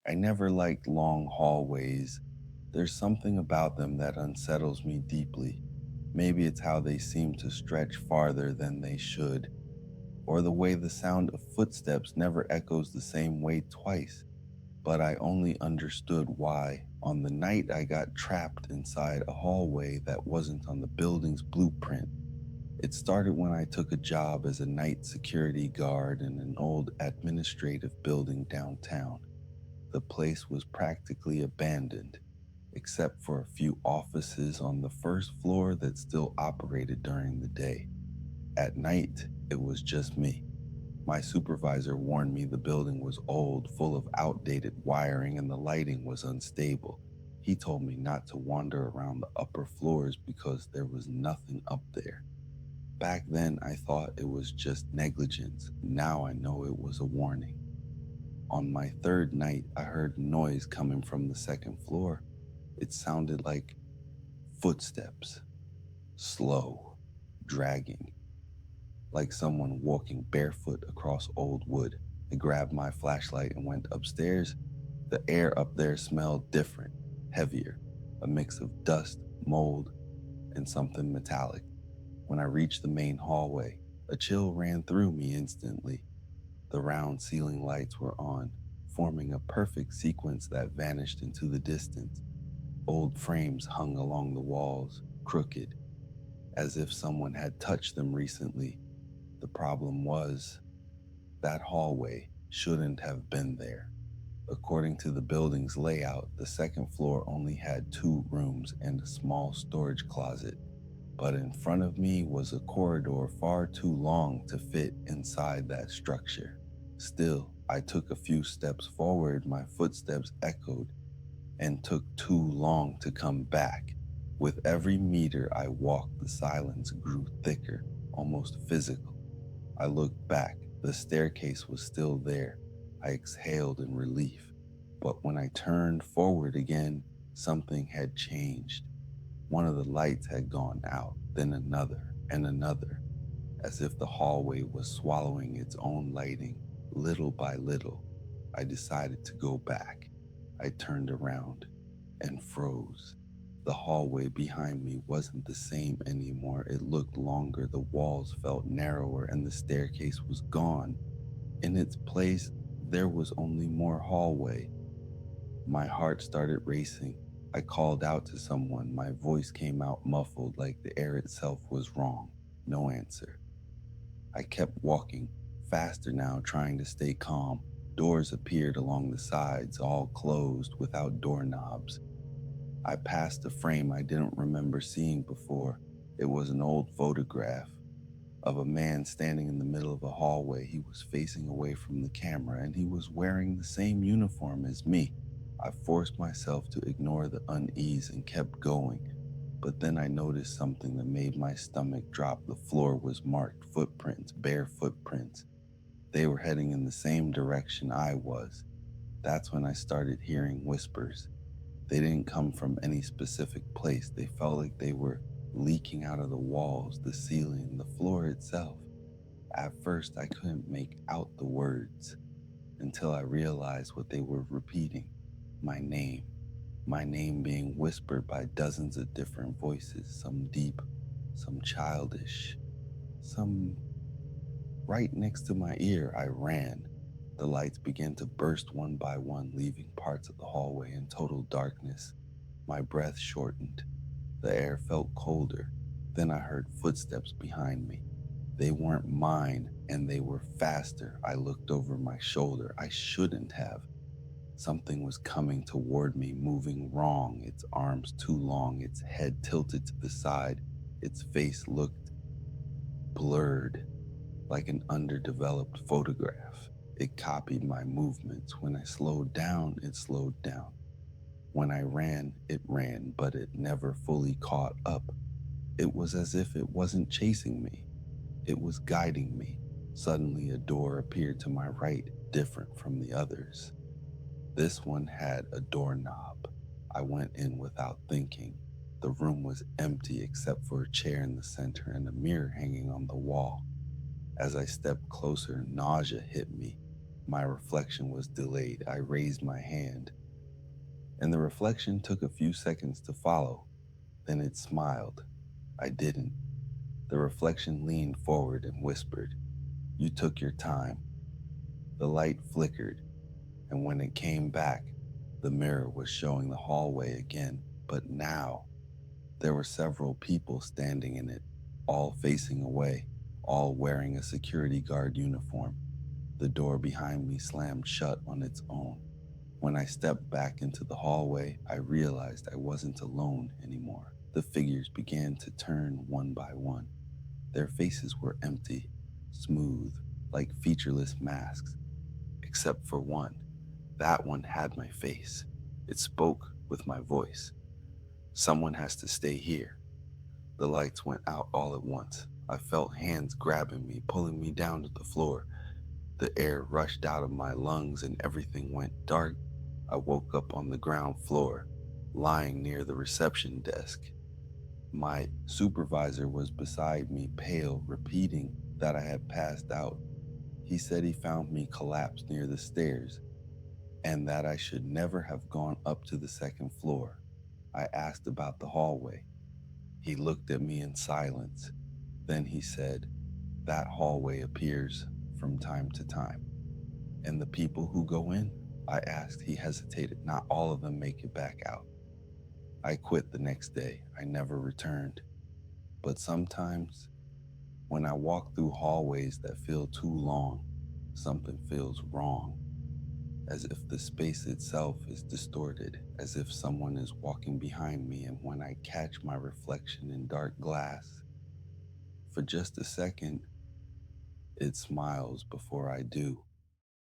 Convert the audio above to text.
I never liked long hallways. There's something about them that unsettles me deeply. Maybe it's how they seem to stretch farther than they should, or the way the sound of footsteps never echoes the same way twice. But I only understood why on the night I got trapped inside a hallway that wasn't on the building's blueprint. It started when I took a job as a night security guard in an old administrative building downtown. The place was practically abandoned, except for a few offices on the first floor that still operated during the day. At night, it was just me. My supervisor warned me the building was old, full of outdated wiring, and the lighting was unstable. He told me not to wander around the upper floors because there was nothing up there. Back then, I thought it was just negligence. Now I know it was a warning. On my third night, I heard noise coming from the second floor. It sounded like footsteps, slow, dragging, like someone walking barefoot across old wood. I grabbed my flashlight and went upstairs. The air up there smelled different, heavier, a mix of dust, mold, and something metallic. When I reached the main hallway, a chill ran through me instantly. The round ceiling lights were on, forming a perfect sequence that vanished into the distance. Old frames hung along the walls, crooked, as if someone had touched them recently. The problem was, that hallway shouldn't have been there. According to the building's layout, the second floor only had two rooms and a small storage closet. But in front of me was a corridor far too long to fit inside that structure. Still, I took a few steps forward, my footsteps echoed, and took too long to come back. With every meter I walked, the silence grew thicker, almost physical. I looked back. The staircase was still there. I exhaled in relief. But when I turned forward again, something had changed. One of the lights had gone out, then another and another, as if the hallway was swallowing its own lighting. Little by little, I decided to go back. I turned around and froze. The hallway behind me wasn't the same anymore. It looked longer, the walls felt narrower, and the staircase was gone. In its place, there was only more hallway. My heart started racing. I called out to someone. My voice came out muffled, like the air itself was wrong. No answer. I kept walking, faster now, trying to stay calm. Doors appeared along the sides, all closed, without doorknobs. I passed a frame I didn't remember seeing before. It was an old photograph of a man standing in the middle of a hallway. He was facing away from the camera, and he was wearing the same uniform as me. I forced myself to ignore the unease and kept going. But then I noticed something that made my stomach drop. The floor was marked footprints, bare footprints. They were heading in the same direction I was. That's when I started hearing whispers. They didn't come from any specific place. They felt like they were leaking out of the walls, the ceiling, the floor itself. At first, I couldn't make out the words until I realized what they were repeating. My name. My name being whispered by dozens of different voices, some deep, some childish, some right next to my ear. I ran. The lights began to burst one by one, leaving parts of the hallway in total darkness. My breath shortened. The air felt colder. Then I heard footsteps behind me. They weren't mine, and they were faster. I looked over my shoulder. I shouldn't have. Something was coming toward me, moving wrong, its arms too long, its head tilted to the side. Its face looked blurred, like an underdeveloped photograph. It copied my movements. When I slowed down, it slowed down. When I ran, it ran, but it never fully caught up. It was as if it wasn't chasing me. It was guiding me. Suddenly, a door appeared to my right, different from the others. This one had a doorknob. I went in without thinking. The room was empty except for a chair in the center and a mirror hanging on the wall. As I stepped closer, nausea hit me. My reflection was delayed. I raised my hand, and the reflection took a few seconds to follow. Then it smiled. I didn't. The reflection leaned forward and whispered, "You took your time." The light flickered, and when it came back, the mirror was showing the hallway again. But now there were several people standing in it, all facing away, all wearing a security guard uniform. The door behind me slammed shut on its own. When I stepped back into the hallway, I realized I wasn't alone anymore. The figures began to turn one by one. Their faces were empty, smooth, like featureless masks, except for one. That one had my face. It spoke with my voice. "Someone has to stay here." The lights went out all at once. I felt hands grabbing me, pulling me down to the floor. The air rushed out of my lungs and everything went dark. I woke up on the ground floor, lying near the reception desk. My supervisor was beside me, pale, repeating that I had passed out. He said he found me collapsed near the stairs and that I should never have gone up to the second floor. I asked about the hallway. He looked at me in silence. Then he said, "That hallway appears from time to time." "And the people who go in?" I asked. He hesitated. "Not all of them make it back out." I quit the next day. I never returned. But sometimes, when I walk through hallways that feel too long, something feels wrong, as if the space itself is distorted, as if someone is walking behind me. And when I catch my reflection in dark glass, for just a second, it smiles before I do.